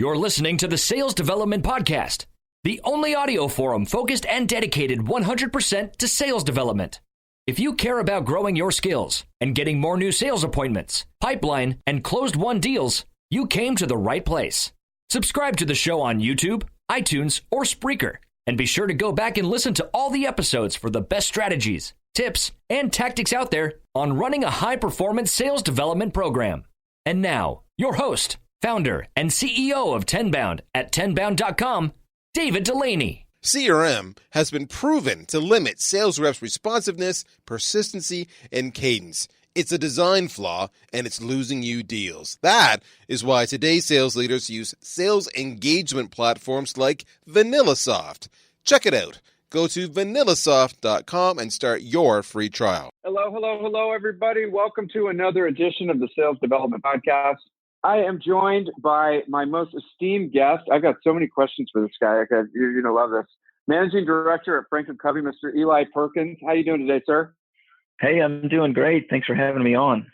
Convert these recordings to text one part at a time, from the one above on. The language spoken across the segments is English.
You're listening to the Sales Development Podcast, the only audio forum focused and dedicated 100% to sales development. If you care about growing your skills and getting more new sales appointments, pipeline, and closed-won deals, you came to the right place. Subscribe to the show on YouTube, iTunes, or Spreaker, and be sure to go back and listen to all the episodes for the best strategies, tips, and tactics out there on running a high-performance sales development program. And now, your host, founder and CEO of Tenbound at tenbound.com, David Delaney. CRM has been proven to limit sales reps' responsiveness, persistency, and cadence. It's a design flaw, and it's losing you deals. That is why today's sales leaders use sales engagement platforms like VanillaSoft. Check it out. Go to vanillasoft.com and start your free trial. Hello, everybody. Welcome to another edition of the Sales Development Podcast. I am joined by my most esteemed guest. I've got so many questions for this guy. You're going to love this. Managing Director at Franklin Covey, Mr. Eli Perkins. How are you doing today, sir? Hey, I'm doing great. Thanks for having me on.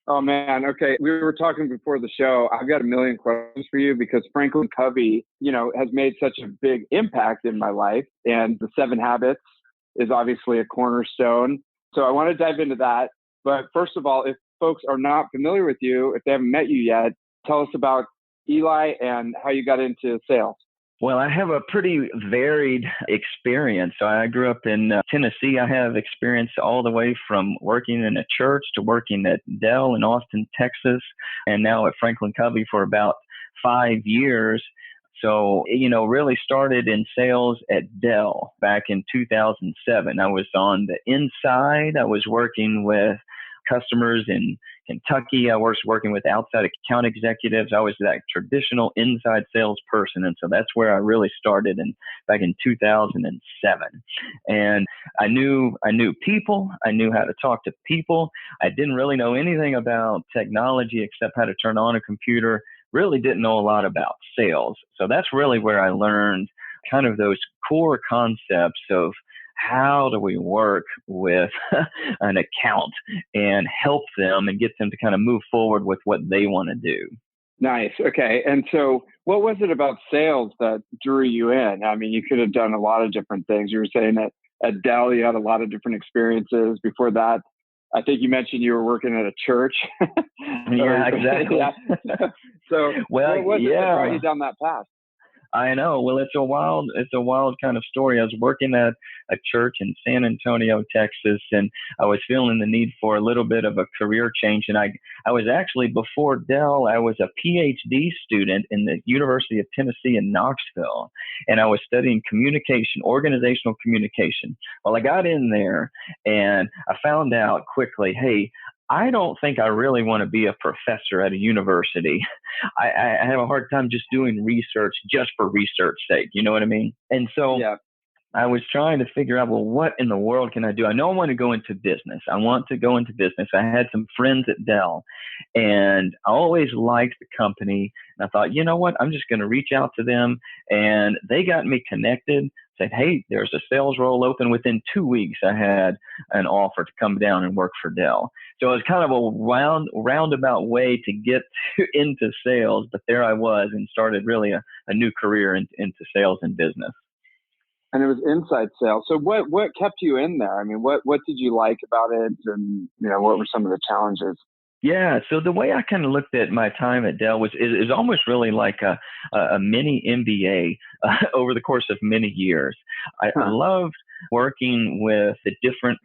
Oh, man. Okay. We were talking before the show. I've got a million questions for you because Franklin Covey, has made such a big impact in my life. And the 7 Habits is obviously a cornerstone. So I want to dive into that. But first of all, if folks are not familiar with you, if they haven't met you yet, tell us about Eli and how you got into sales. Well, I have a pretty varied experience. So I grew up in Tennessee. I have experience all the way from working in a church to working at Dell in Austin, Texas, and now at Franklin Covey for about 5 years. So, really started in sales at Dell back in 2007. I was on the inside. I was working with customers in Kentucky. I was working with outside account executives. I was that traditional inside salesperson. And so that's where I really started back in 2007. And I knew people. I knew how to talk to people. I didn't really know anything about technology except how to turn on a computer. Really didn't know a lot about sales. So that's really where I learned kind of those core concepts of how do we work with an account and help them and get them to kind of move forward with what they want to do. Nice. Okay. And so what was it about sales that drew you in? I mean, you could have done a lot of different things. You were saying that at Dell, you had a lot of different experiences. Before that, I think you mentioned you were working at a church. Yeah, exactly. Yeah. So what was it that brought you down that path? I know. Well, it's a wild kind of story. I was working at a church in San Antonio, Texas, and I was feeling the need for a little bit of a career change. And I was actually, before Dell, I was a PhD student in the University of Tennessee in Knoxville, and I was studying communication, organizational communication. Well, I got in there and I found out quickly, hey, I don't think I really want to be a professor at a university. I have a hard time just doing research just for research sake. You know what I mean? And so I was trying to figure out, well, what in the world can I do? I know I want to go into business. I had some friends at Dell, and I always liked the company. And I thought, you know what? I'm just going to reach out to them. And they got me connected. Said, hey, there's a sales role open. Within 2 weeks, I had an offer to come down and work for Dell. So it was kind of a roundabout way to get into sales, but there I was and started really a new career into sales and business. And it was inside sales. So what kept you in there? I mean, what did you like about it? And, what were some of the challenges? Yeah. So the way I kind of looked at my time at Dell is almost really like a mini MBA over the course of many years. I loved working with the different,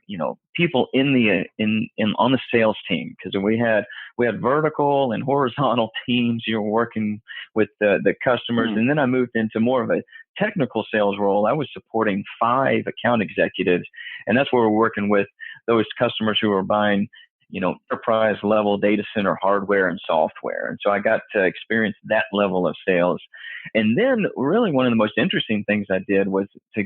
people on the sales team, because we had vertical and horizontal teams. You were working with the customers, and then I moved into more of a technical sales role. I was supporting 5 account executives, and that's where we're working with those customers who are buying enterprise level data center hardware and software. And so I got to experience that level of sales. And then really one of the most interesting things I did was to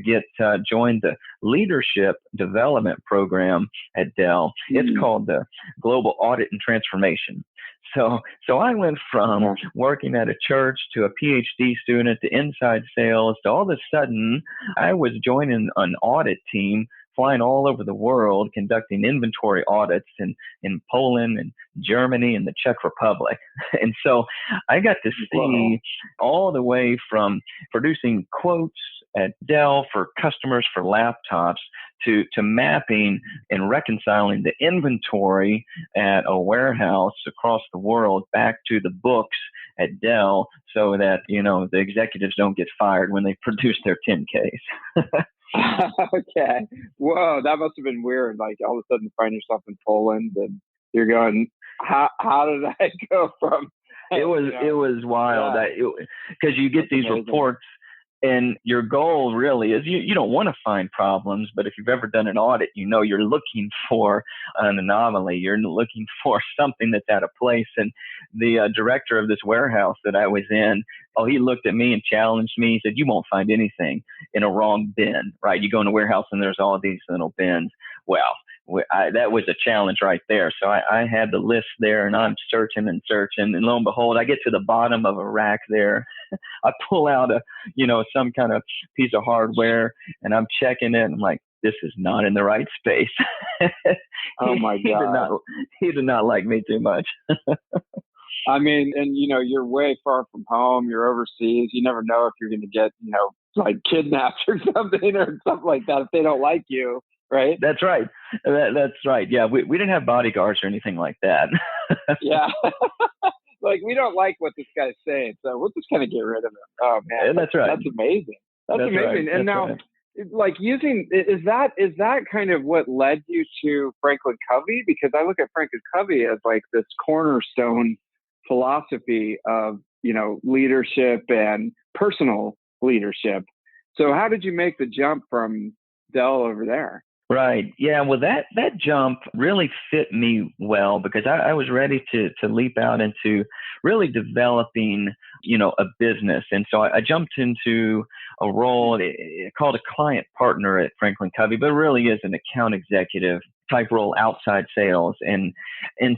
join the leadership development program at Dell. It's called the Global Audit and Transformation. So I went from working at a church to a PhD student to inside sales to all of a sudden I was joining an audit team flying all over the world, conducting inventory audits in Poland and Germany and the Czech Republic. And so I got to see all the way from producing quotes at Dell for customers for laptops to mapping and reconciling the inventory at a warehouse across the world back to the books at Dell so that, the executives don't get fired when they produce their 10Ks. Okay. Whoa, that must have been weird. Like all of a sudden find yourself in Poland and you're going, how did I go from? It was wild. Because you get these reports. And your goal really is you don't want to find problems, but if you've ever done an audit, you're looking for an anomaly. You're looking for something that's out of place. And the director of this warehouse that I was in, he looked at me and challenged me. He said, "You won't find anything in a wrong bin, right? You go in a warehouse and there's all these little bins." Well, that was a challenge right there. So I had the list there and I'm searching, and lo and behold, I get to the bottom of a rack there. I pull out some kind of piece of hardware and I'm checking it. And I'm like, this is not in the right space. Oh my God. He did not like me too much. I mean, and you're way far from home. You're overseas. You never know if you're going to get, like kidnapped or something like that if they don't like you. Right. That's right. That's right. Yeah. We didn't have bodyguards or anything like that. Yeah. Like, we don't like what this guy's saying, so we'll just kind of get rid of him. Oh man. That's right. That's amazing. That's amazing. Right. And now, like is that kind of what led you to Franklin Covey? Because I look at Franklin Covey as like this cornerstone philosophy of, leadership and personal leadership. So how did you make the jump from Dell over there? Right. Yeah. Well, that jump really fit me well because I was ready to leap out into really developing, a business. And so I jumped into a role called a client partner at Franklin Covey, but it really is an account executive type role outside sales. And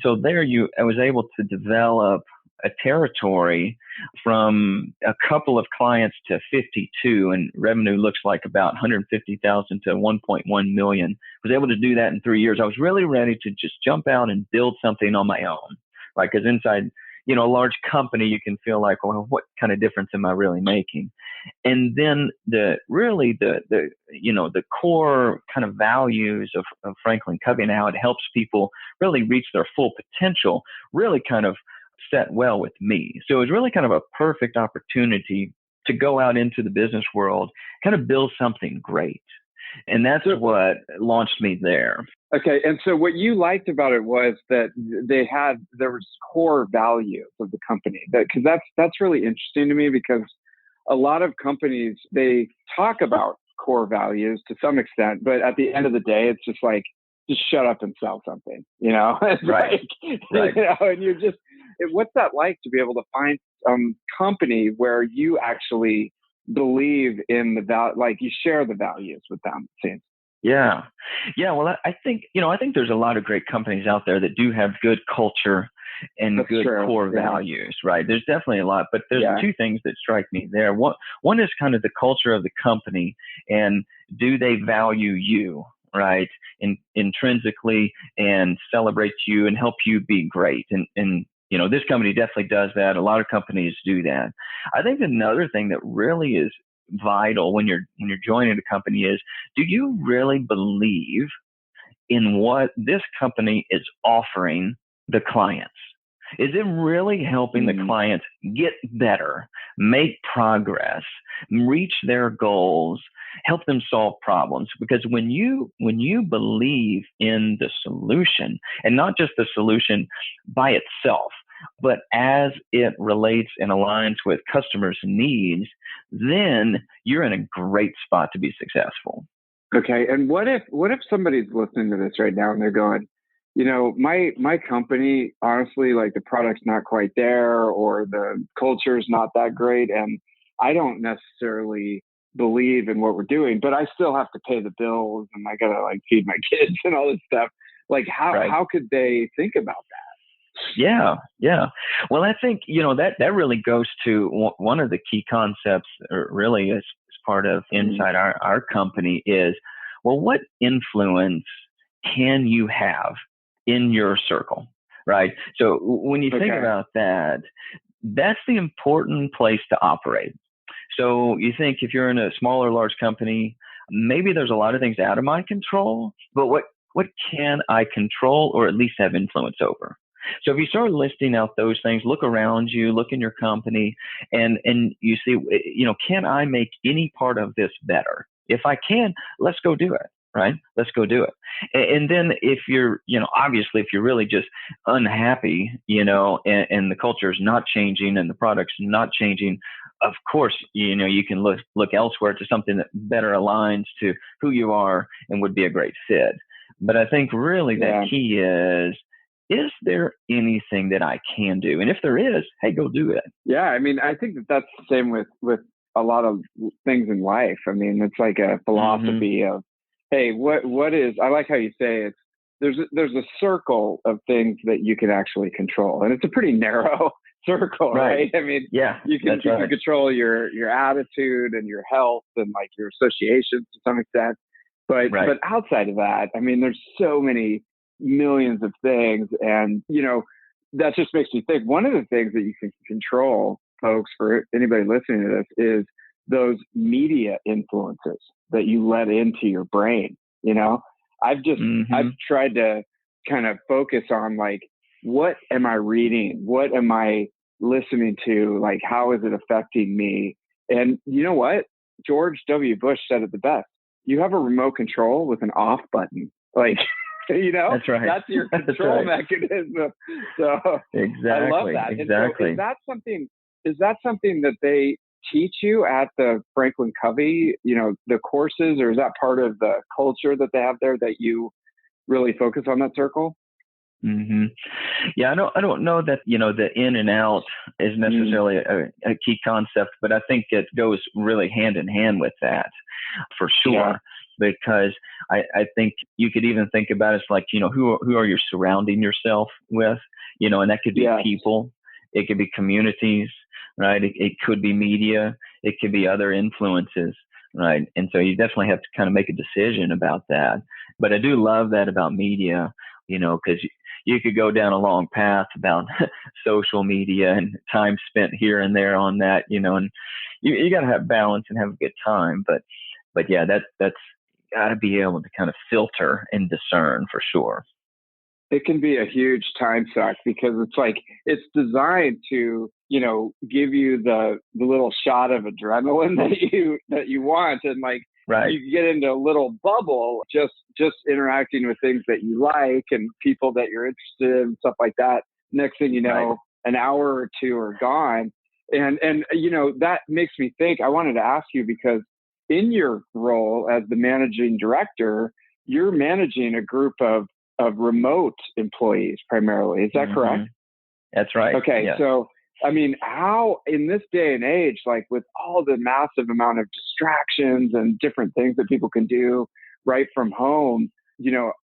so there I was able to develop a territory from a couple of clients to 52, and revenue looks like about 150,000 to 1.1 million. I was able to do that in 3 years. I was really ready to just jump out and build something on my own, right? Because inside, a large company, you can feel like, well, what kind of difference am I really making? And then the core kind of values of Franklin Covey and how it helps people really reach their full potential really kind of set well with me. So it was really kind of a perfect opportunity to go out into the business world, kind of build something great. And that's what launched me there. Okay. And so what you liked about it was that there was core values of the company. Because that's really interesting to me, because a lot of companies, they talk about core values to some extent, but at the end of the day, it's just like, just shut up and sell something, It's right. Like, right. And you're just, what's that like to be able to find company where you actually believe in the value, like you share the values with them? It seems. Yeah. Well, I think there's a lot of great companies out there that do have good culture and That's good true. core values, right? There's definitely a lot, but there's two things that strike me there. One is kind of the culture of the company, and do they value you, right? Intrinsically, and celebrate you and help you be great. And this company definitely does that. A lot of companies do that. I think another thing that really is vital when you're joining a company is, do you really believe in what this company is offering the clients? Is it really helping the clients get better, make progress, reach their goals, help them solve problems? Because when you believe in the solution, and not just the solution by itself, but as it relates and aligns with customers' needs, then you're in a great spot to be successful. Okay. And what if somebody's listening to this right now and they're going, my company, honestly, like the product's not quite there, or the culture's not that great, and I don't necessarily believe in what we're doing, but I still have to pay the bills and I gotta like feed my kids and all this stuff. Like how could they think about that? Yeah. Well, I think, that really goes to one of the key concepts, or really as part of inside our company, is well, what influence can you have in your circle, right? So when you think about that, that's the important place to operate. So you think if you're in a small or large company, maybe there's a lot of things out of my control, but what can I control or at least have influence over? So if you start listing out those things, look around you, look in your company, and you see, can I make any part of this better? If I can, let's go do it, right? Let's go do it. And then if you're, obviously if you're really just unhappy, and the culture is not changing and the product's not changing, of course, you can look elsewhere to something that better aligns to who you are and would be a great fit. But I think really the key is there anything that I can do? And if there is, hey, go do it. Yeah. I mean, I think that's the same with a lot of things in life. I mean, it's like a philosophy of, hey, what is, I like how you say there's a circle of things that you can actually control. And it's a pretty narrow circle, right? I mean, you can control your attitude and your health and like your associations to some extent. But outside of that, I mean, there's so many millions of things. And, that just makes me think one of the things that you can control, folks, for anybody listening to this, is those media influences that you let into your brain. I've tried to kind of focus on like, what am I reading? What am I listening to? Like, how is it affecting me? And you know what? George W. Bush said it the best. You have a remote control with an off button. Like, that's right. That's your control mechanism. So exactly. I love that. Exactly. And so is that something that they teach you at the Franklin Covey, the courses, or is that part of the culture that they have there that you really focus on that circle? Mm-hmm. Yeah, I don't know that, the in and out is necessarily a key concept, but I think it goes really hand in hand with that for sure. Yeah. Because I think you could even think about it as like, who are you surrounding yourself with, and that could be people, it could be communities, right? It could be media, it could be other influences, right? And so you definitely have to kind of make a decision about that. But I do love that about media, because you could go down a long path about social media and time spent here and there on that, and you got to have balance and have a good time. But yeah, that's got to be able to kind of filter and discern for sure. It can be a huge time suck because it's like, it's designed to, give you the little shot of adrenaline that you want. And like, you get into a little bubble, just interacting with things that you like and people that you're interested in, stuff like that. Next thing you know, an hour or two are gone. And that makes me think, I wanted to ask you, because in your role as the managing director, you're managing a group of remote employees primarily. Is that correct? That's right. Okay. Yeah. So, I mean, how in this day and age, like with all the massive amount of distractions and different things that people can do right from home,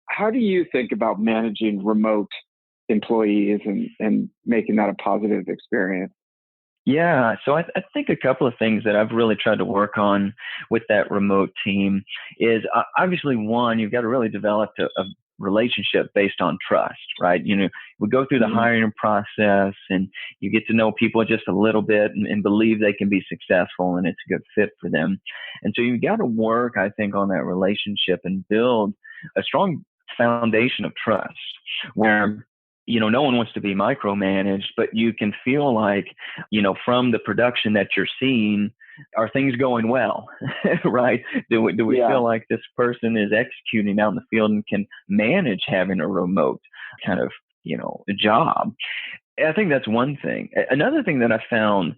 how do you think about managing remote employees and making that a positive experience? Yeah, so I think a couple of things that I've really tried to work on with that remote team is obviously one, you've got to really develop a relationship based on trust, right? We go through the hiring process and you get to know people just a little bit and believe they can be successful and it's a good fit for them. And so you've got to work, I think, on that relationship and build a strong foundation of trust where no one wants to be micromanaged, but you can feel like, from the production that you're seeing, are things going well, right? Do we feel like this person is executing out in the field and can manage having a remote kind of, job? I think that's one thing. Another thing that I found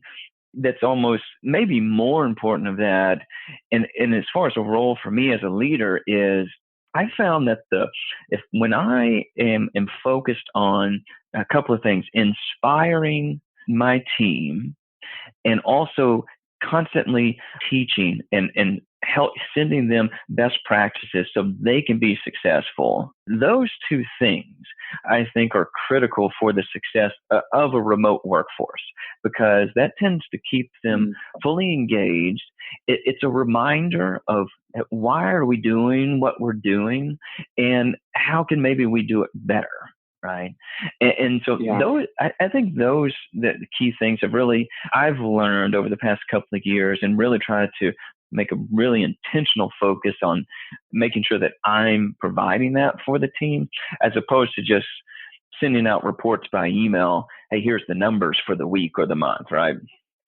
that's almost maybe more important of that, and as far as a role for me as a leader is, I found that when I am focused on a couple of things, inspiring my team and also constantly teaching and sending them best practices so they can be successful. Those two things, I think, are critical for the success of a remote workforce, because that tends to keep them fully engaged. It's a reminder of why are we doing what we're doing and how can maybe we do it better. Right. And so those, I think those, the key things I've learned over the past couple of years, and really tried to make a really intentional focus on making sure that I'm providing that for the team, as opposed to just sending out reports by email. Hey, here's the numbers for the week or the month. Right.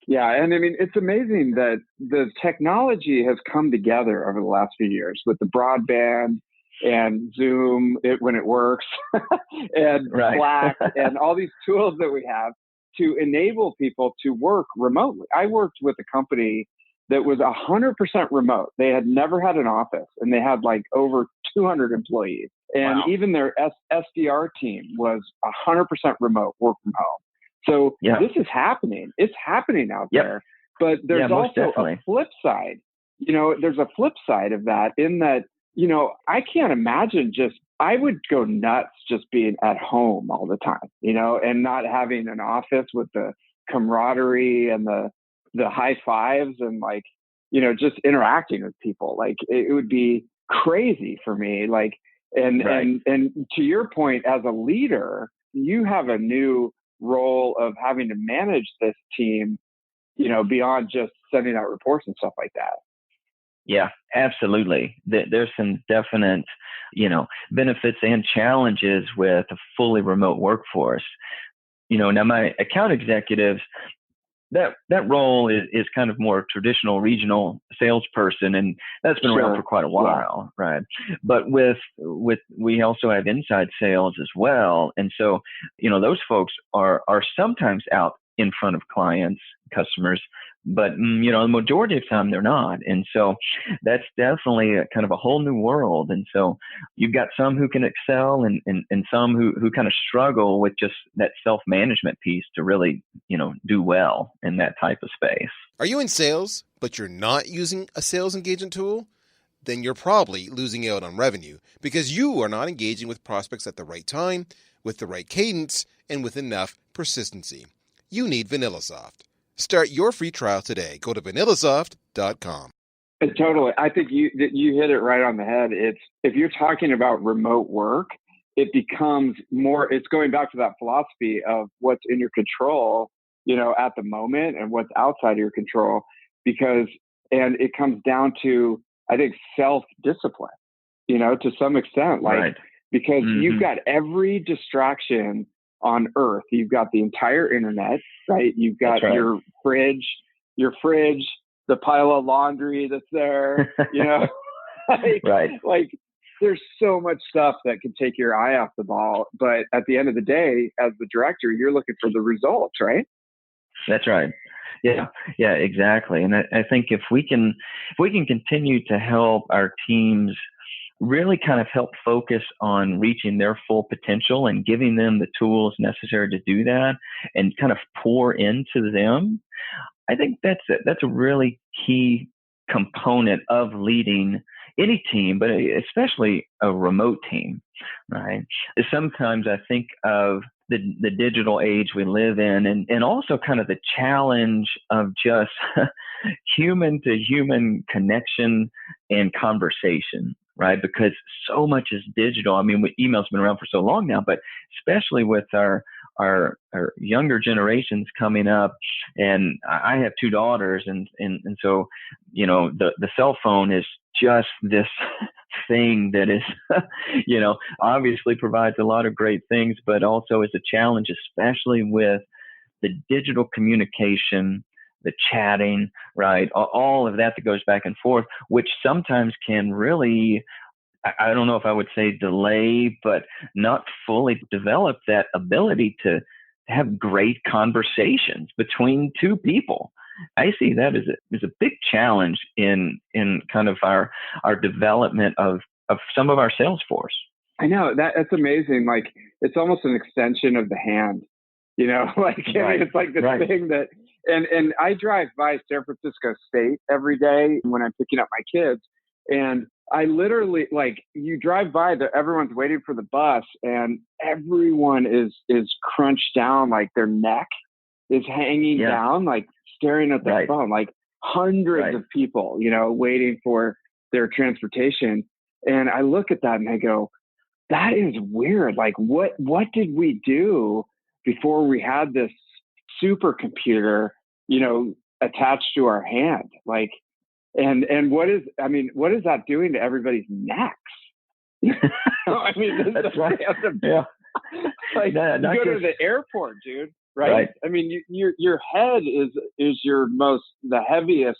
Yeah. And I mean, it's amazing that the technology has come together over the last few years with the broadband and Zoom when it works and Slack and all these tools that we have to enable people to work remotely. I worked with a company that was 100% remote. They had never had an office, and they had like over 200 employees. And even their SDR team was 100% remote, work from home. So this is happening. It's happening out there. But there's also a flip side. There's a flip side of that, in that, I can't imagine I would go nuts just being at home all the time, and not having an office with the camaraderie and the high fives and just interacting with people. Like, it would be crazy for me. And to your point, as a leader, you have a new role of having to manage this team, beyond just sending out reports and stuff like that. Yeah, absolutely. There's some definite, benefits and challenges with a fully remote workforce. Now my account executives, that role is kind of more traditional regional salesperson, and that's been around for quite a while, right? But with we also have inside sales as well, and so those folks are sometimes out in front of clients, customers, but the majority of the time they're not. And so that's definitely a kind of a whole new world. And so you've got some who can excel and some who kind of struggle with just that self-management piece to really, do well in that type of space. Are you in sales, but you're not using a sales engagement tool? Then you're probably losing out on revenue because you are not engaging with prospects at the right time, with the right cadence, and with enough persistency. You need VanillaSoft. Start your free trial today. Go to vanillasoft.com. Totally. I think you hit it right on the head. If you're talking about remote work, it becomes more, it's going back to that philosophy of what's in your control, at the moment, and what's outside of your control, and it comes down to, I think, self-discipline, to some extent, because you've got every distraction on earth. You've got the entire internet, right? You've got your fridge, the pile of laundry that's there, there's so much stuff that can take your eye off the ball. But at the end of the day, as the director, you're looking for the results, right? That's right. Yeah, exactly. And I think if we can continue to help our teams really kind of help focus on reaching their full potential and giving them the tools necessary to do that, and kind of pour into them, I think that's a really key component of leading any team, but especially a remote team, right? Sometimes I think of the digital age we live in, and also kind of the challenge of just human to human connection and conversation, right? Because so much is digital. I mean, email's been around for so long now, but especially with our younger generations coming up, and I have two daughters, and so, the cell phone is just this thing that is, obviously provides a lot of great things, but also is a challenge, especially with the digital communication, the chatting, right? All of that goes back and forth, which sometimes can really, I don't know if I would say delay, but not fully develop that ability to have great conversations between two people. I see that as a big challenge in kind of our development of some of our sales force. I know that's amazing. Like, it's almost an extension of the hand. Like, I mean, it's like this thing that, and I drive by San Francisco State every day when I'm picking up my kids. And I literally, like, you drive by everyone's waiting for the bus and everyone is crunched down, like their neck is hanging down, like staring at their phone, like hundreds of people, waiting for their transportation. And I look at that and I go, that is weird. Like, what did we do before we had this supercomputer, attached to our hand? Like, and what is that doing to everybody's necks? I mean, that's right. Yeah. Like, you go to the airport, dude. Right. I mean, your head is the heaviest,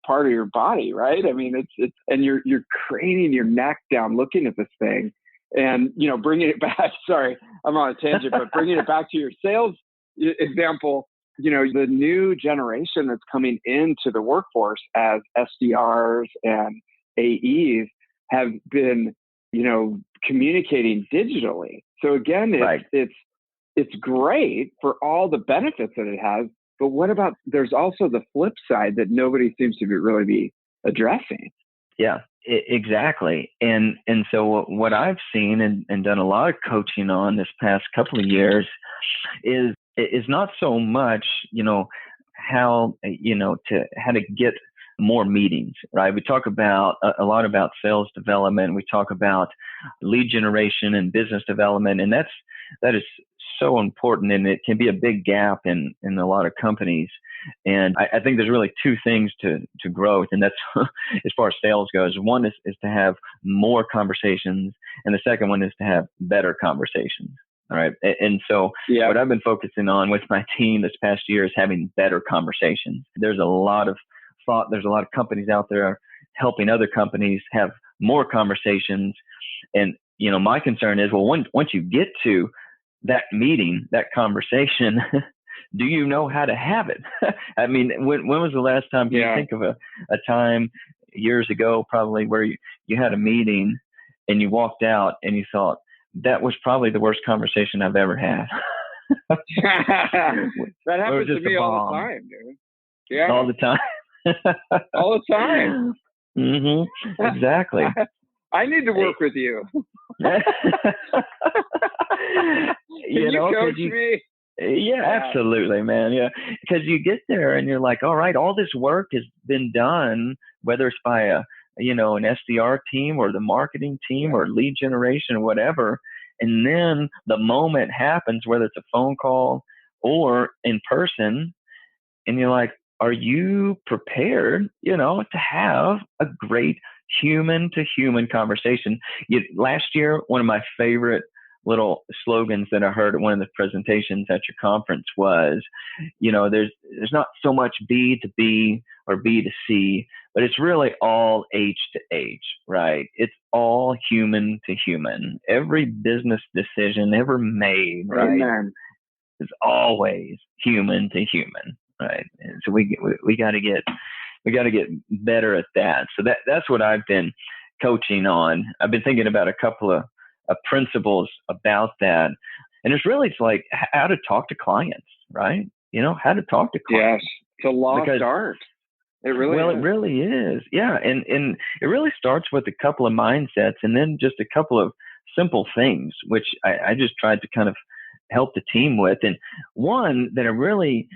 part of your body. Right. I mean, it's, and you're craning your neck down looking at this thing and, bringing it back. Sorry, I'm on a tangent, but bringing it back to your sales example, the new generation that's coming into the workforce as SDRs and AEs have been, communicating digitally. So again, it's great for all the benefits that it has, but what about, there's also the flip side that nobody seems to really be addressing. Yeah, exactly. And so what I've seen and done a lot of coaching on this past couple of years is not so much, how to get more meetings, right? We talk about a lot about sales development. We talk about lead generation and business development, and that is so important, and it can be a big gap in a lot of companies. And I think there's really two things to growth, and that's as far as sales goes. One is to have more conversations, and the second one is to have better conversations. All right. And so what I've been focusing on with my team this past year is having better conversations. There's a lot of thought. There's a lot of companies out there helping other companies have more conversations. And, my concern is, well, once you get to that meeting, that conversation, do you know how to have it? I mean, when was the last time you think of a time years ago, probably, where you had a meeting and you walked out and you thought, that was probably the worst conversation I've ever had. That happens to me all the time, dude. Yeah. All the time. All the time. Mm-hmm. Exactly. I need to work with you. Can you coach me? Yeah, absolutely, man. Yeah. Because you get there and you're like, all right, all this work has been done, whether it's by an SDR team or the marketing team or lead generation or whatever. And then the moment happens, whether it's a phone call or in person, and you're like, are you prepared, to have a great human to human conversation? Last year, one of my favorite little slogans that I heard at one of the presentations at your conference was, there's not so much B to B or B to C, but it's really all H to H, right? It's all human to human. Every business decision ever made, right, is always human to human, right? And so we got to get better at that. So that's what I've been coaching on. I've been thinking about a couple of principles about that. And it's like how to talk to clients, right? How to talk to clients. Yes, it's a lost art. It really is. It really is. Yeah. And it really starts with a couple of mindsets and then just a couple of simple things, which I just tried to kind of help the team with. And one that I really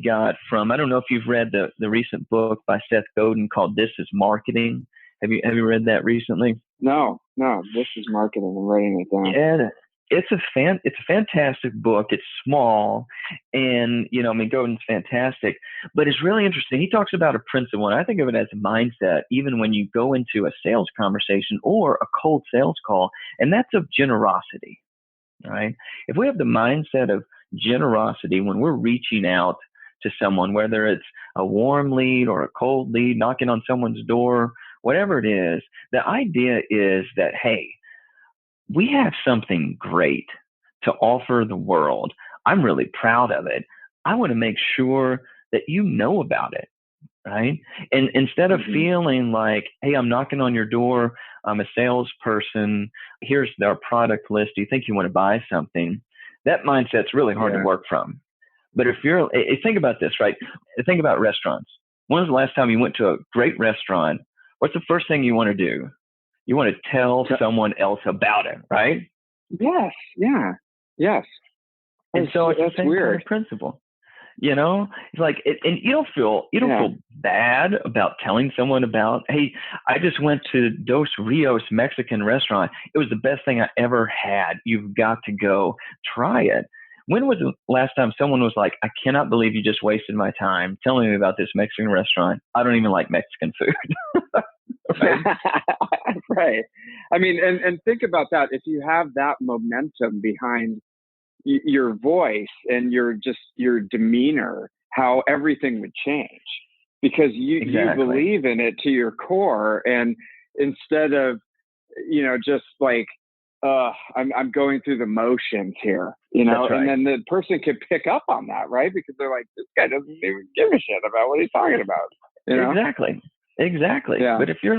got from, I don't know if you've read the recent book by Seth Godin called This Is Marketing. Have you read that recently? No, This Is Marketing. I'm writing it down. Yeah, it's a fantastic book. It's small, and Godin's fantastic, but it's really interesting. He talks about a principle, and I think of it as a mindset, even when you go into a sales conversation or a cold sales call, and that's of generosity. All right. If we have the mindset of generosity when we're reaching out to someone, whether it's a warm lead or a cold lead, knocking on someone's door, whatever it is, the idea is that, hey, we have something great to offer the world. I'm really proud of it. I want to make sure that you know about it, right? And instead of feeling like, hey, I'm knocking on your door, I'm a salesperson, here's our product list, do you think you want to buy something? That mindset's really hard to work from. But if you're, think about this, right? Think about restaurants. When was the last time you went to a great restaurant? What's the first thing you want to do? You want to tell someone else about it, right? Yes. Yeah. Yes. And so it's the same weird. kind of principle. You know, it's like, and you don't feel bad about telling someone about, hey, I just went to Dos Rios Mexican restaurant. It was the best thing I ever had. You've got to go try it. When was the last time someone was like, I cannot believe you just wasted my time telling me about this Mexican restaurant. I don't even like Mexican food. Right. Right. I mean, and think about that. If you have that momentum behind your voice and your demeanor, how everything would change, because you believe in it to your core. And instead of, just like, I'm going through the motions here, right. And then the person could pick up on that, right? Because they're like, this guy doesn't even give a shit about what he's talking about. Exactly. Yeah. But if you're,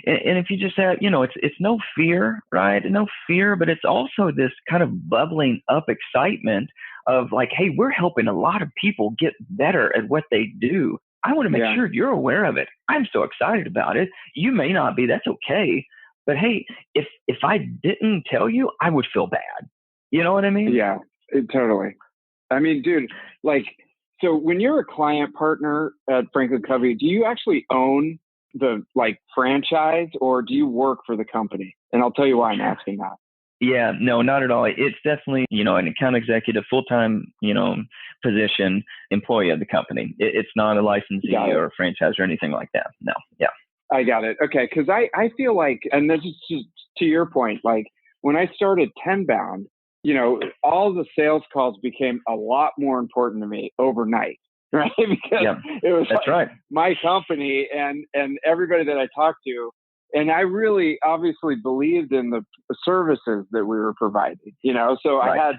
and if you just have, it's no fear, right? No fear, but it's also this kind of bubbling up excitement of like, hey, we're helping a lot of people get better at what they do. I want to make sure you're aware of it. I'm so excited about it. You may not be, that's okay. But hey, if I didn't tell you, I would feel bad. You know what I mean? Yeah, totally. I mean, dude, like, so when you're a client partner at Franklin Covey, do you actually own the franchise, or do you work for the company? And I'll tell you why I'm asking that. Yeah, no, not at all. It's definitely, an account executive, full-time, position, employee of the company. It's not a licensee or a franchise or anything like that. No. Yeah. I got it. Okay. Cause I feel like, and this is just to your point, like when I started Tenbound, all the sales calls became a lot more important to me overnight, right? Because it was my company and everybody that I talked to. And I really obviously believed in the services that we were providing, so I had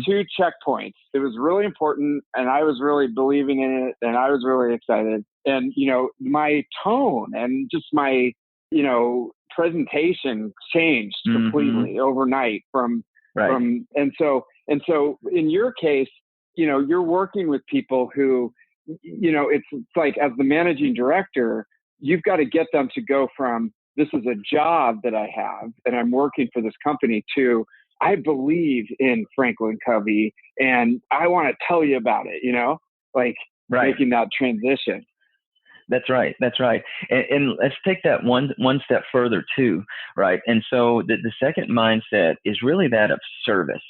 two checkpoints. It was really important, and I was really believing in it, and I was really excited. And, my tone and just my, presentation changed completely overnight and so in your case, you're working with people who, it's like, as the managing director, you've got to get them to go from, this is a job that I have and I'm working for this company, to, I believe in Franklin Covey and I want to tell you about it, making that transition. That's right. And let's take that one step further too, right? And so the second mindset is really that of service.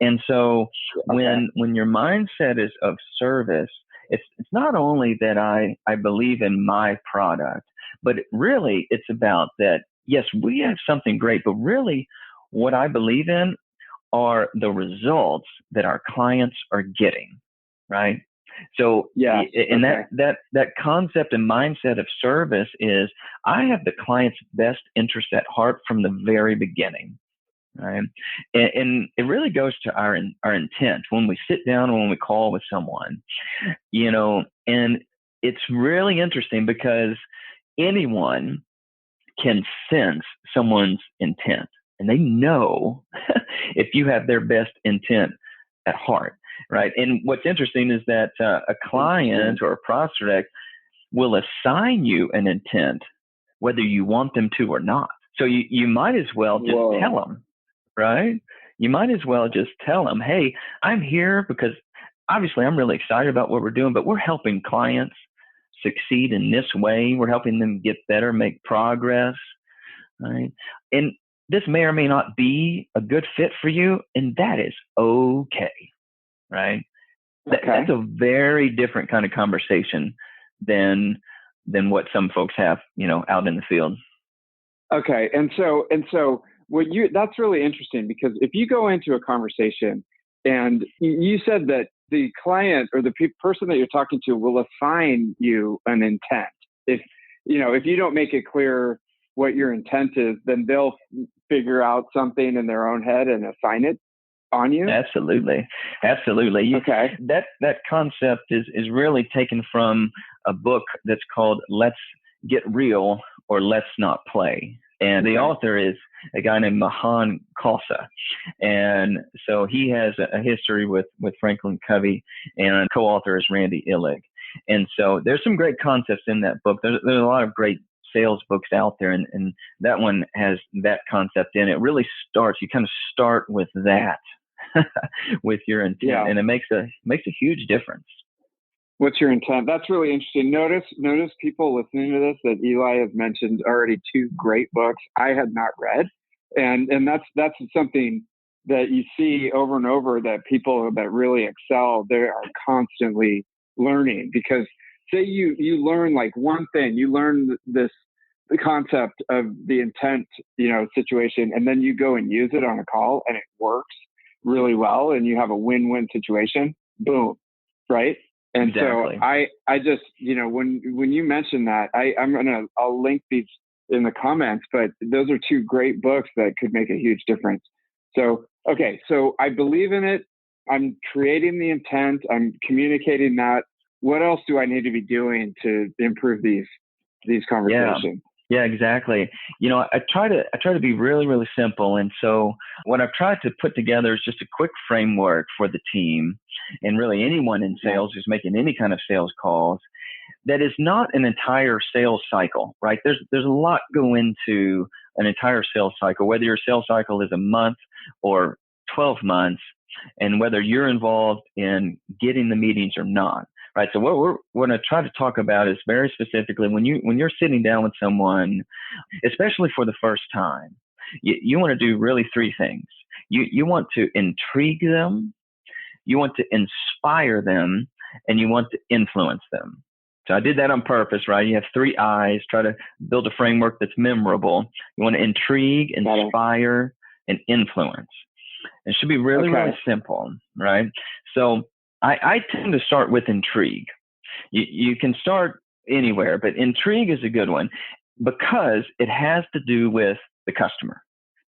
And so when your mindset is of service, it's not only that I believe in my product, but really it's about that, yes, we have something great, but really what I believe in are the results that our clients are getting, right? So that concept and mindset of service is, I have the client's best interest at heart from the very beginning, right? And it really goes to our intent when we sit down and when we call with someone, and it's really interesting because anyone can sense someone's intent, and they know if you have their best intent at heart. Right. And what's interesting is that a client or a prospect will assign you an intent, whether you want them to or not. So you might as well just tell them, right? You might as well just tell them, hey, I'm here because obviously I'm really excited about what we're doing, but we're helping clients succeed in this way. We're helping them get better, make progress, right? And this may or may not be a good fit for you, and that is okay. Right. That's a very different kind of conversation than what some folks have, out in the field. Okay. And so that's really interesting, because if you go into a conversation and you said that the client or the person that you're talking to will assign you an intent. If you don't make it clear what your intent is, then they'll figure out something in their own head and assign it on you? Absolutely. Okay. That concept is really taken from a book that's called Let's Get Real or Let's Not Play. And the author is a guy named Mahan Khalsa. And so he has a history with Franklin Covey, and co-author is Randy Illig. And so there's some great concepts in that book. There's a lot of great sales books out there, and that one has that concept in it. Really you kind of start with that with your intent, and it makes a huge difference. What's your intent? That's really interesting. Notice people listening to this that Eli has mentioned already 2 great books I had not read. And that's something that you see over and over, that people that really excel, they are constantly learning. Because say you learn like one thing, you learn the concept of the intent, situation, and then you go and use it on a call and it works really well and you have a win-win situation, boom, right? And exactly. So I just, when you mention that, I'll link these in the comments, but those are 2 great books that could make a huge difference. So, okay. So I believe in it. I'm creating the intent. I'm communicating that. What else do I need to be doing to improve these conversations? Yeah, exactly. I try to be really, really simple. And so what I've tried to put together is just a quick framework for the team and really anyone in sales who's making any kind of sales calls, that is not an entire sales cycle, right? There's a lot go into an entire sales cycle, whether your sales cycle is a month or 12 months, and whether you're involved in getting the meetings or not. Right. So what we're going to try to talk about is very specifically when you're sitting down with someone, especially for the first time, you want to do really 3 things. You want to intrigue them, you want to inspire them, and you want to influence them. So I did that on purpose, right? You have 3 I's. Try to build a framework that's memorable. You want to intrigue, inspire, and influence. It should be really, really simple, right? So I tend to start with intrigue. You can start anywhere, but intrigue is a good one because it has to do with the customer,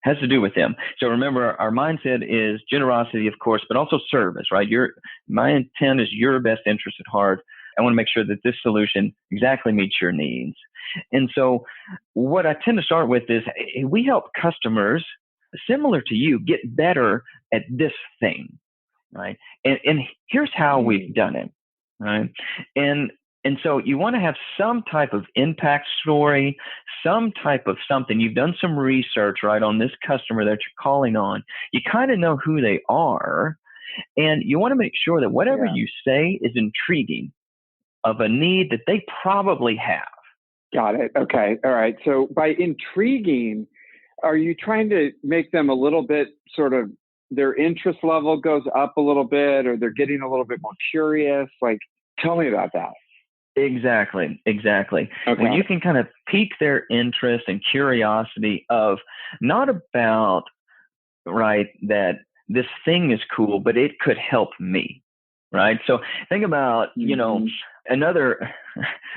has to do with them. So remember, our mindset is generosity, of course, but also service, right? My intent is your best interest at heart. I want to make sure that this solution exactly meets your needs. And so what I tend to start with is we help customers similar to you get better at this thing. Right. And here's how we've done it. Right. And so you want to have some type of impact story, some type of something. You've done some research, right, on this customer that you're calling on. You kind of know who they are, and you want to make sure that whatever you say is intriguing of a need that they probably have. Got it. Okay. All right. So by intriguing, are you trying to make them a little bit sort of their interest level goes up a little bit, or they're getting a little bit more curious? Like, tell me about that. Exactly. Okay. When you can kind of pique their interest and curiosity of not about, right, that this thing is cool, but it could help me, right? So think about, another,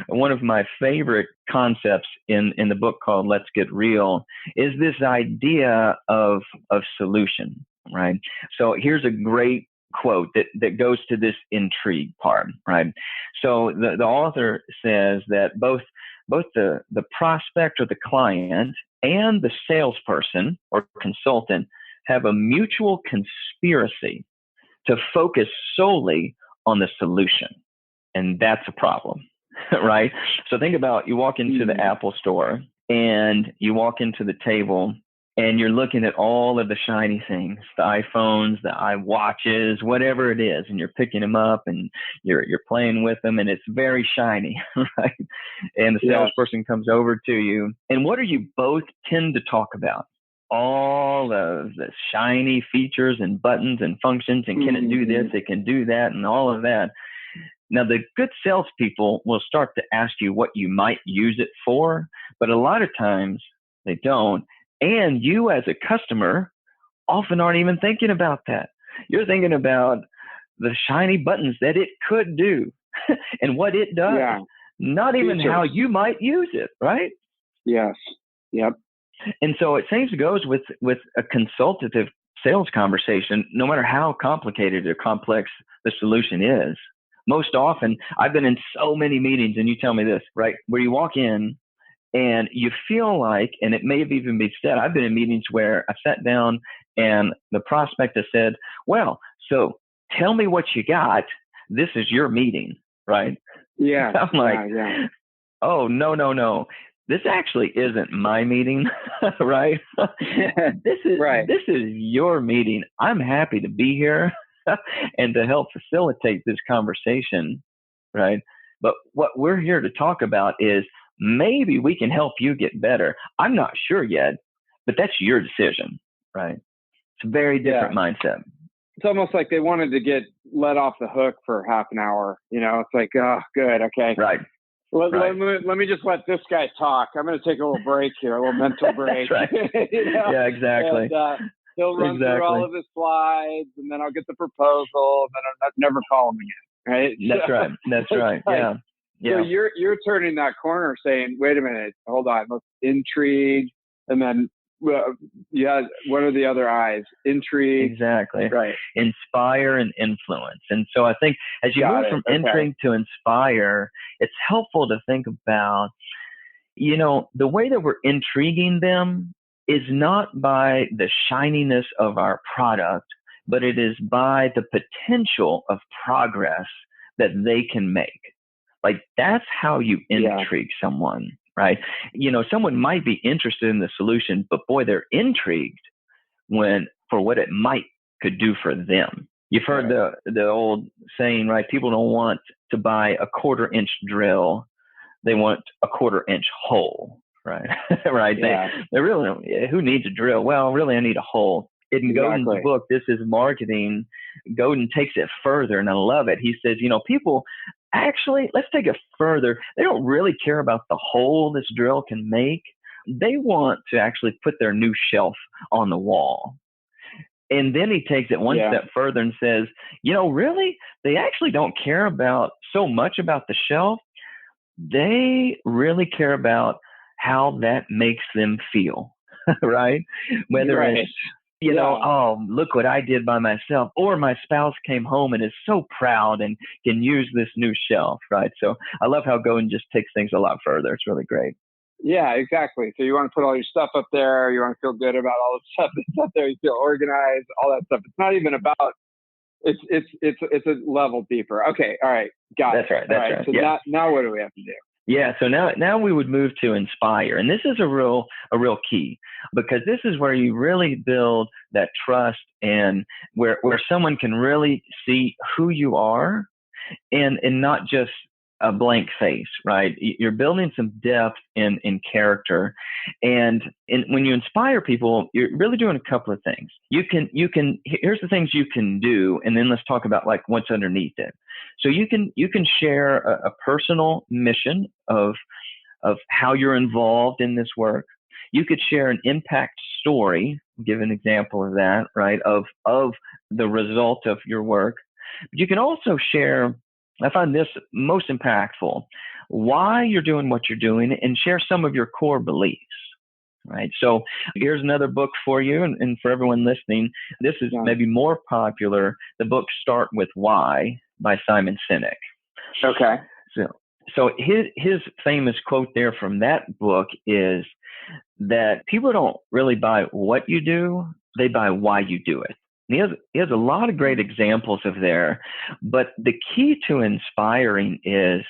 one of my favorite concepts in the book called Let's Get Real is this idea of solution, right? So here's a great quote that goes to this intrigue part, right? So the author says that both the prospect or the client and the salesperson or consultant have a mutual conspiracy to focus solely on the solution. And that's a problem, right? So think about, you walk into the Apple store and you walk into the table and you're looking at all of the shiny things, the iPhones, the iWatches, whatever it is, and you're picking them up and you're playing with them, and it's very shiny, right? And the salesperson comes over to you, and what do you both tend to talk about? All of the shiny features and buttons and functions, and can it do this, it can do that, and all of that. Now, the good salespeople will start to ask you what you might use it for, but a lot of times they don't. And you as a customer often aren't even thinking about that. You're thinking about the shiny buttons that it could do and what it does, not even how you might use it, right? Yes. Yep. And so it seems it goes with a consultative sales conversation, no matter how complicated or complex the solution is. Most often, I've been in so many meetings, and you tell me this, right, where you walk in And you feel like, and it may have even been said, I've been in meetings where I sat down and the prospect has said, well, so tell me what you got. This is your meeting, right? Yeah. I'm like, yeah. Oh, no. This actually isn't my meeting, right? This is your meeting. I'm happy to be here and to help facilitate this conversation, right? But what we're here to talk about is maybe we can help you get better. I'm not sure yet, but that's your decision, right? It's a very different mindset. It's almost like they wanted to get let off the hook for half an hour. It's like, oh, good. Okay. Right. Let me just let this guy talk. I'm going to take a little break here, a little mental break. That's right. Yeah, exactly. And, he'll run through all of his slides, and then I'll get the proposal, and then I'll never call him again. Right? That's right. That's right. Yeah. So you're turning that corner, saying, "Wait a minute, hold on, let's intrigue," and then what are the other I's? Intrigue. Exactly. Right. Inspire and influence. And so I think as you move from intrigue to inspire, it's helpful to think about, the way that we're intriguing them is not by the shininess of our product, but it is by the potential of progress that they can make. Like, that's how you intrigue someone, right? Someone might be interested in the solution, but boy, they're intrigued for what it could do for them. You've heard the old saying, right? People don't want to buy a 1/4-inch drill. They want a 1/4-inch hole, right? Right. Yeah. They really don't. Who needs a drill? Well, really, I need a hole. In Godin's book, This Is Marketing, Godin takes it further, and I love it. He says, people actually, let's take it further. They don't really care about the hole this drill can make. They want to actually put their new shelf on the wall. And then he takes it one step further and says, really, they actually don't care so much about the shelf. They really care about how that makes them feel, right? Whether it's, oh, look what I did by myself, or my spouse came home and is so proud and can use this new shelf, right? So I love how Godin just takes things a lot further. It's really great. Yeah, exactly. So you want to put all your stuff up there. You want to feel good about all the stuff that's up there. You feel organized, all that stuff. It's not even about. It's a level deeper. Okay, all right, got it. That's right. So now what do we have to do? Yeah, so now we would move to inspire. And this is a real key, because this is where you really build that trust, and where someone can really see who you are and not just a blank face, right? You're building some depth in character. And when you inspire people, you're really doing a couple of things. Here's the things you can do, and then let's talk about like what's underneath it. So you can share a personal mission of how you're involved in this work. You could share an impact story, give an example of that, right? Of the result of your work. But you can also share, I find this most impactful, why you're doing what you're doing, and share some of your core beliefs, right? So here's another book for you, and for everyone listening. This is maybe more popular. The book Start With Why by Simon Sinek. Okay. So his famous quote there from that book is that people don't really buy what you do, they buy why you do it. And he has a lot of great examples of there, but the key to inspiring is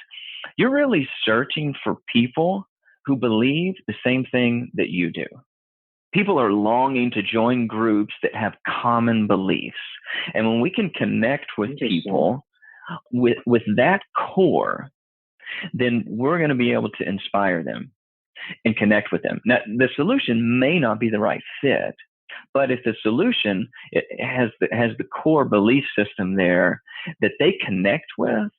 you're really searching for people who believe the same thing that you do. People are longing to join groups that have common beliefs. And when we can connect with people with that core, then we're going to be able to inspire them and connect with them. Now, the solution may not be the right fit, but if the solution has the core belief system there that they connect with,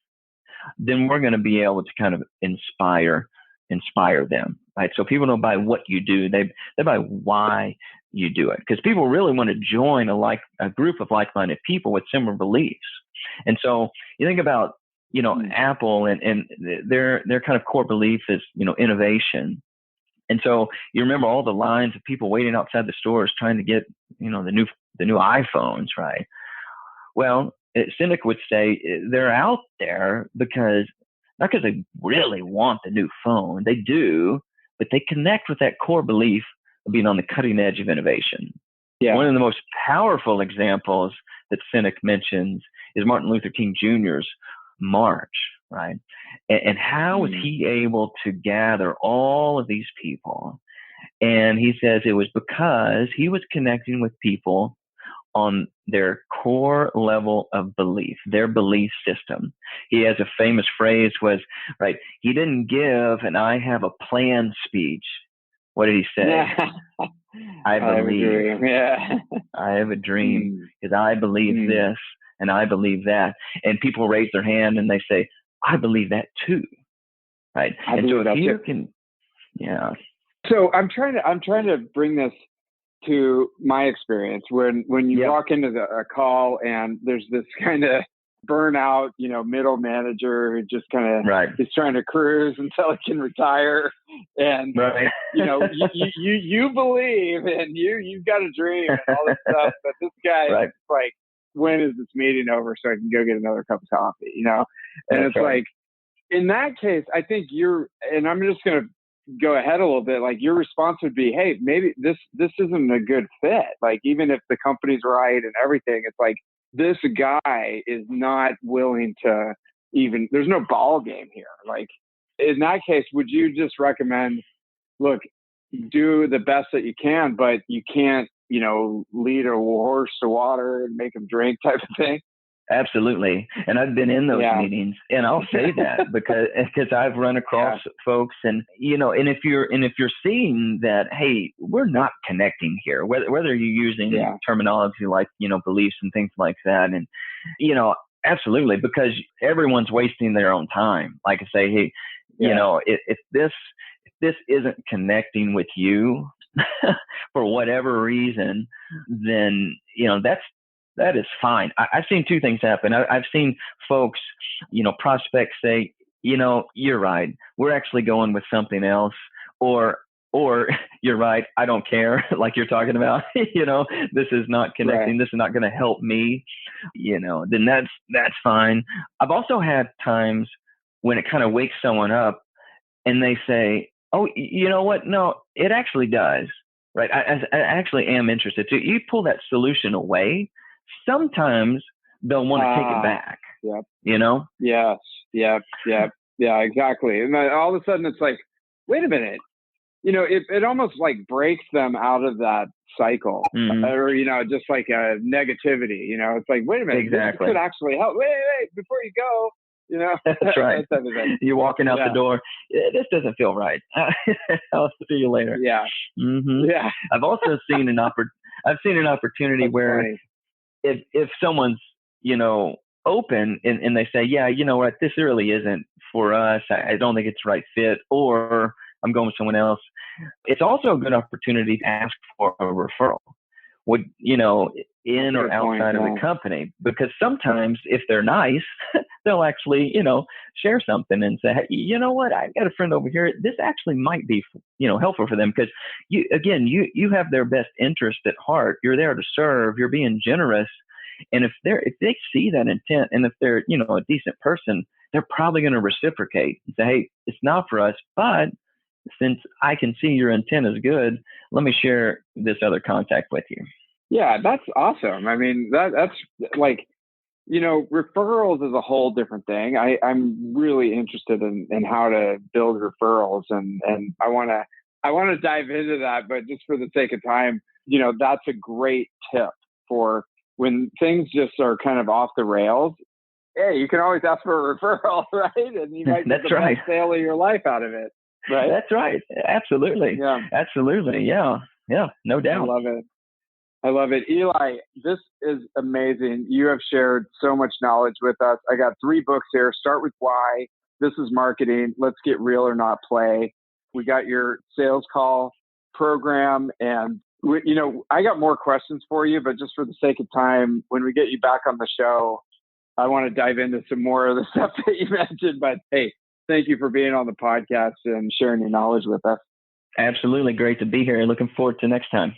then we're going to be able to kind of inspire them, right? So people don't buy what you do; they buy why you do it, because people really want to join a group of like-minded people with similar beliefs. And so you think about Apple and their kind of core belief is innovation. And so you remember all the lines of people waiting outside the stores trying to get, the new iPhones, right? Well, Sinek would say they're out there not because they really want the new phone. They do, but they connect with that core belief of being on the cutting edge of innovation. Yeah. One of the most powerful examples that Cynic mentions is Martin Luther King Jr.'s march, right? And how was he able to gather all of these people? And he says it was because he was connecting with people on their core level of belief, their belief system. He has a famous phrase was, right, he didn't give an I have a plan speech. What did he say? I believe. I have a dream because I believe this and I believe that. And people raise their hand and they say, I believe that too. Right. And so if you can, yeah. So I'm trying to bring this to my experience when you walk into a call and there's this kind of burnout, middle manager who just kind of is trying to cruise until he can retire, and you believe and you've got a dream and all this stuff, but this guy is like, when is this meeting over so I can go get another cup of coffee? And That's it's like, in that case, I think and I'm just going to go ahead a little bit, like your response would be, hey, maybe this isn't a good fit. Like, even if the company's right and everything, it's like, this guy is not willing to there's no ball game here. Like, in that case, would you just recommend, look, do the best that you can, but you can't, lead a horse to water and make him drink type of thing? Absolutely. And I've been in those meetings, and I'll say that because I've run across folks, and, and if you're seeing that, hey, we're not connecting here, whether you're using terminology like, beliefs and things like that. And, absolutely, because everyone's wasting their own time. Like I say, hey, if this isn't connecting with you for whatever reason, then, that is fine. I've seen two things happen. I've seen folks, prospects say, you're right, we're actually going with something else, or you're right, I don't care, like you're talking about, this is not connecting, this is not going to help me, then that's fine. I've also had times when it kind of wakes someone up and they say, oh, you know what? No, it actually does. Right. I actually am interested. So you pull that solution away, sometimes they'll want to take it back. Yes. Yeah, exactly. And then all of a sudden it's like, wait a minute, it almost like breaks them out of that cycle, or, just like a negativity, it's like, wait a minute, this could actually help. Wait, before you go, That's right. You're walking out the door. This doesn't feel right. I'll see you later. Yeah. Yeah. I've also seen I've seen an opportunity where if someone's, open and they say, yeah, you know what, this really isn't for us. I don't think it's the right fit, or I'm going with someone else. It's also a good opportunity to ask for a referral. Would, in or outside of the company, because sometimes if they're nice, they'll actually, share something and say, hey, you know what, I've got a friend over here. This actually might be, helpful for them, because you have their best interest at heart. You're there to serve. You're being generous. And if they see that intent, and if they're, a decent person, they're probably going to reciprocate and say, hey, it's not for us, but since I can see your intent is good, let me share this other contact with you. Yeah, that's awesome. I mean, that's like, referrals is a whole different thing. I'm really interested in how to build referrals, and I want to dive into that, but just for the sake of time, that's a great tip for when things just are kind of off the rails. Hey, you can always ask for a referral, right? And you might get the best sale of your life out of it. Right. That's right. Absolutely. Yeah. Absolutely. Yeah. Yeah. No doubt. I love it. Eli, this is amazing. You have shared so much knowledge with us. I got 3 books here. Start with Why. This is Marketing. Let's Get Real or Not Play. We got your sales call program. And, I got more questions for you, but just for the sake of time, when we get you back on the show, I want to dive into some more of the stuff that you mentioned. But hey, thank you for being on the podcast and sharing your knowledge with us. Absolutely. Great to be here. Looking forward to next time.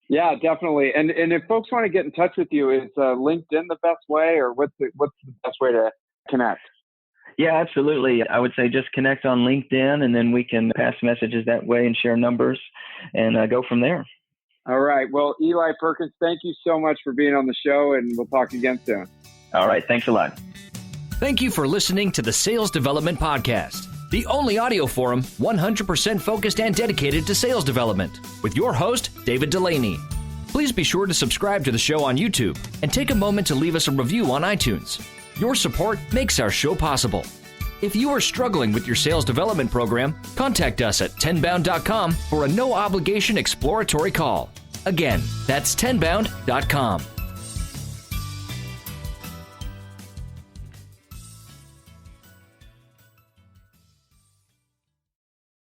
Yeah, definitely. And if folks want to get in touch with you, is LinkedIn the best way, or what's the best way to connect? Yeah, absolutely. I would say just connect on LinkedIn, and then we can pass messages that way and share numbers and go from there. All right. Well, Eli Perkins, thank you so much for being on the show, and we'll talk again soon. All right. Thanks a lot. Thank you for listening to the Sales Development Podcast, the only audio forum 100% focused and dedicated to sales development, with your host, David Delaney. Please be sure to subscribe to the show on YouTube and take a moment to leave us a review on iTunes. Your support makes our show possible. If you are struggling with your sales development program, contact us at tenbound.com for a no-obligation exploratory call. Again, that's tenbound.com.